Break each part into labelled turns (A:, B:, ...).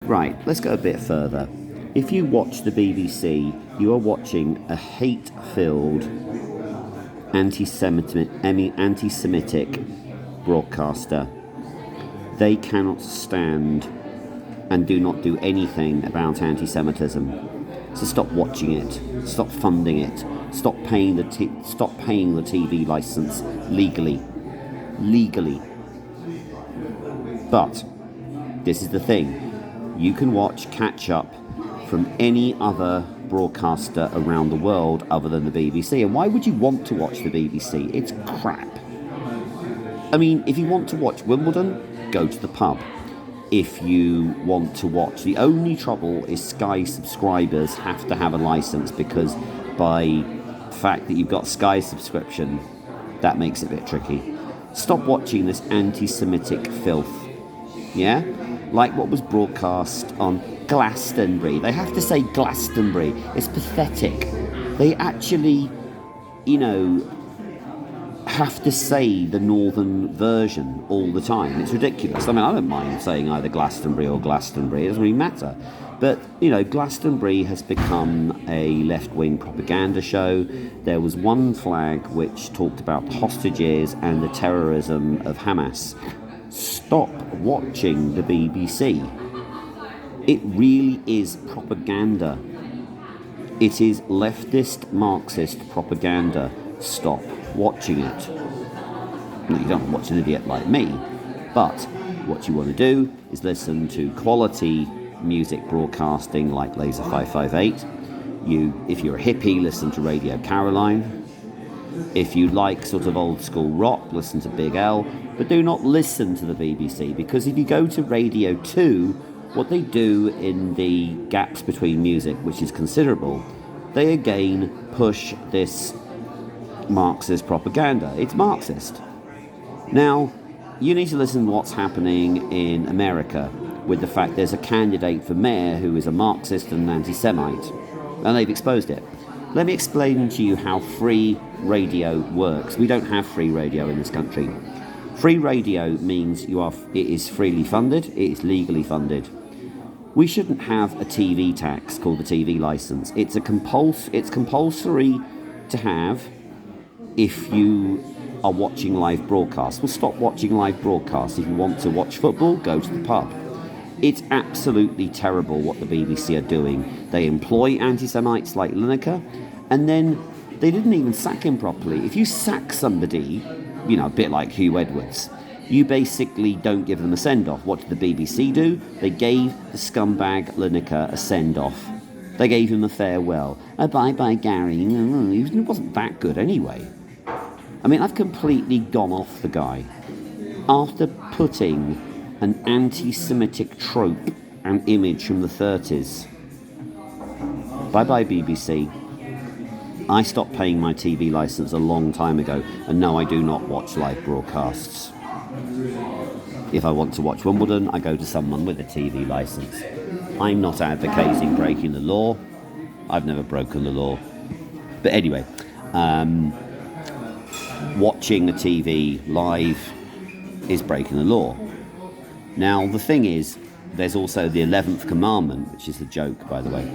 A: Right, let's go a bit further. If you watch the BBC, you are watching a hate-filled, anti-Semitic broadcaster. They cannot stand and do not do anything about anti-Semitism. So stop watching it. Stop funding it. Stop paying the TV license legally. But this is the thing. You can watch catch-up from any other broadcaster around the world other than the BBC. And why would you want to watch the BBC? It's crap. I mean, if you want to watch Wimbledon, go to the pub. If you want to watch, the only trouble is Sky subscribers have to have a license, because by the fact that you've got Sky subscription, that makes it a bit tricky. Stop watching this anti-Semitic filth. Yeah? Like what was broadcast on Glastonbury. They have to say Glastonbury. It's pathetic. They actually, have to say the northern version all the time. It's ridiculous. I mean, I don't mind saying either Glastonbury or Glastonbury. It doesn't really matter. But, Glastonbury has become a left-wing propaganda show. There was one flag which talked about hostages and the terrorism of Hamas. Stop watching the BBC. It really is propaganda. It is leftist, Marxist propaganda. Stop watching it. No, you don't watch an idiot like me, but what you want to do is listen to quality music broadcasting like Laser 558. If you're a hippie, listen to Radio Caroline. If you like sort of old school rock, listen to Big L. But do not listen to the BBC, because if you go to Radio 2, what they do in the gaps between music, which is considerable, they again push this Marxist propaganda. It's Marxist. Now, you need to listen to what's happening in America with the fact there's a candidate for mayor who is a Marxist and an anti-Semite, and they've exposed it. Let me explain to you how free radio works. We don't have free radio in this country. Free radio means it is freely funded, it is legally funded. We shouldn't have a TV tax called the TV license. It's compulsory to have if you are watching live broadcasts. Well, stop watching live broadcasts. If you want to watch football, go to the pub. It's absolutely terrible what the BBC are doing. They employ anti-Semites like Lineker, and then they didn't even sack him properly. If you sack somebody, a bit like Hugh Edwards, you basically don't give them a send-off. What did the BBC do? They gave the scumbag Lineker a send-off. They gave him a farewell. Oh, bye-bye, Gary. He wasn't that good anyway. I mean, I've completely gone off the guy. After putting an anti-Semitic trope and image from the 30s. Bye-bye, BBC. I stopped paying my TV license a long time ago, and no, I do not watch live broadcasts. If I want to watch Wimbledon, I go to someone with a TV license. I'm not advocating breaking the law. I've never broken the law. But anyway, watching the TV live is breaking the law. Now, the thing is, there's also the 11th commandment, which is a joke, by the way.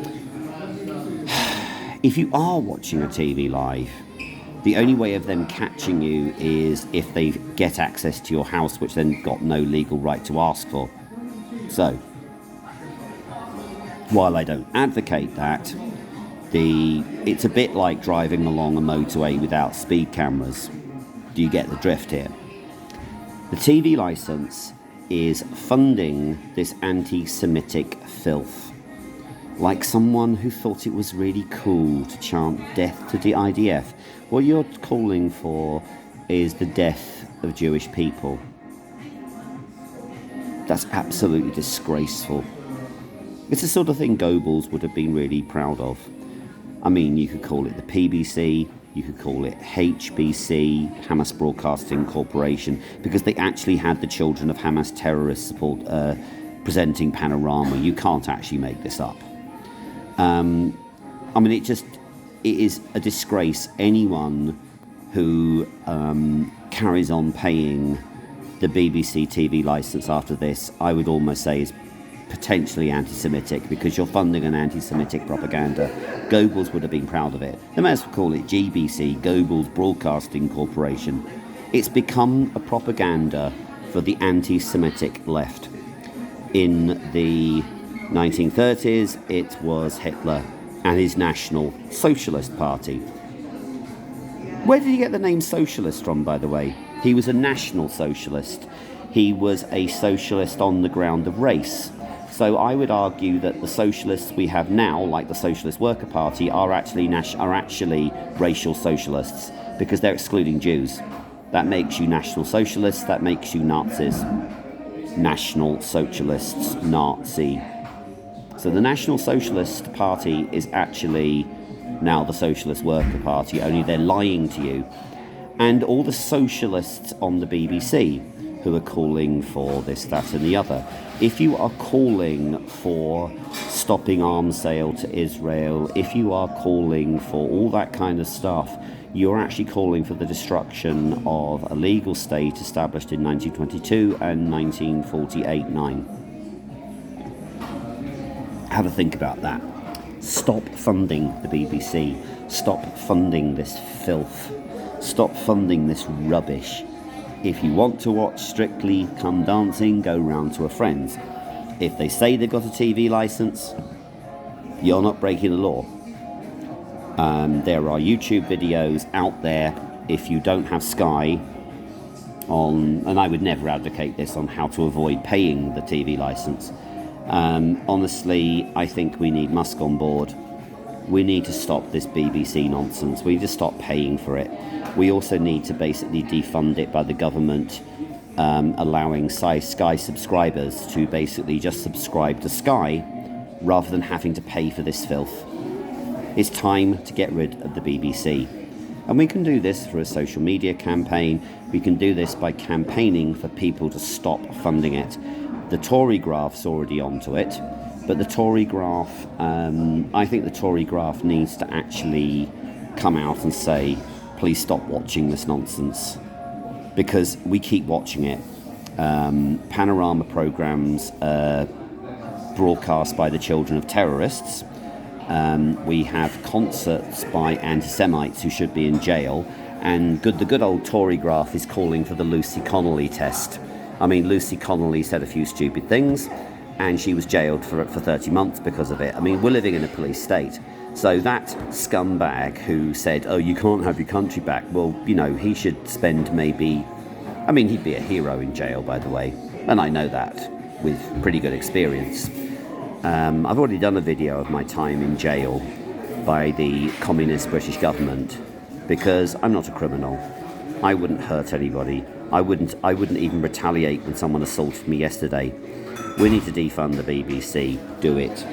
A: If you are watching a TV live, the only way of them catching you is if they get access to your house, which then got no legal right to ask for. So, while I don't advocate that, it's a bit like driving along a motorway without speed cameras. Do you get the drift here? The TV license is funding this anti-Semitic filth. Like someone who thought it was really cool to chant death to the IDF. What you're calling for is the death of Jewish people. That's absolutely disgraceful. It's the sort of thing Goebbels would have been really proud of. I mean, you could call it the PBC, you could call it HBC, Hamas Broadcasting Corporation, because they actually had the children of Hamas terrorist support presenting panorama. You can't actually make this up. I mean, it is a disgrace. Anyone who carries on paying the BBC TV license after this, I would almost say is potentially anti-Semitic because you're funding an anti-Semitic propaganda. Goebbels would have been proud of it. They may as well call it GBC, Goebbels Broadcasting Corporation. It's become a propaganda for the anti-Semitic left. In the 1930s, it was Hitler and his National Socialist Party. Where did he get the name socialist from, by the way? He was a National Socialist. He was a socialist on the ground of race. So I would argue that the socialists we have now, like the Socialist Worker Party, are actually racial socialists because they're excluding Jews. That makes you National Socialists, that makes you Nazis. National Socialists, Nazi. So the National Socialist Party is actually now the Socialist Worker Party, only they're lying to you. And all the socialists on the BBC who are calling for this, that and the other. If you are calling for stopping arms sale to Israel, if you are calling for all that kind of stuff, you're actually calling for the destruction of a legal state established in 1922 and 1948-9. Have a think about that. Stop funding the BBC. Stop funding this filth. Stop funding this rubbish. If you want to watch Strictly Come Dancing, go round to a friend's. If they say they've got a TV licence, you're not breaking the law. There are YouTube videos out there if you don't have Sky on, and I would never advocate this, on how to avoid paying the TV licence. Honestly, I think we need Musk on board. We need to stop this BBC nonsense. We need to stop paying for it. We also need to basically defund it by the government, allowing Sky subscribers to basically just subscribe to Sky rather than having to pay for this filth. It's time to get rid of the BBC. And we can do this through a social media campaign. We can do this by campaigning for people to stop funding it. The Tory graph's already onto it, but the Tory graph, I think the Tory graph needs to actually come out and say, please stop watching this nonsense, because we keep watching it. Panorama programmes broadcast by the children of terrorists. We have concerts by anti-Semites who should be in jail, and the good old Tory graph is calling for the Lucy Connolly test. I mean, Lucy Connolly said a few stupid things, and she was jailed for 30 months because of it. I mean, we're living in a police state. So that scumbag who said, oh, you can't have your country back, well, you know, he should spend maybe... I mean, he'd be a hero in jail, by the way, and I know that with pretty good experience. I've already done a video of my time in jail by the communist British government because I'm not a criminal. I wouldn't hurt anybody. I wouldn't even retaliate when someone assaulted me yesterday. We need to defund the BBC. Do it.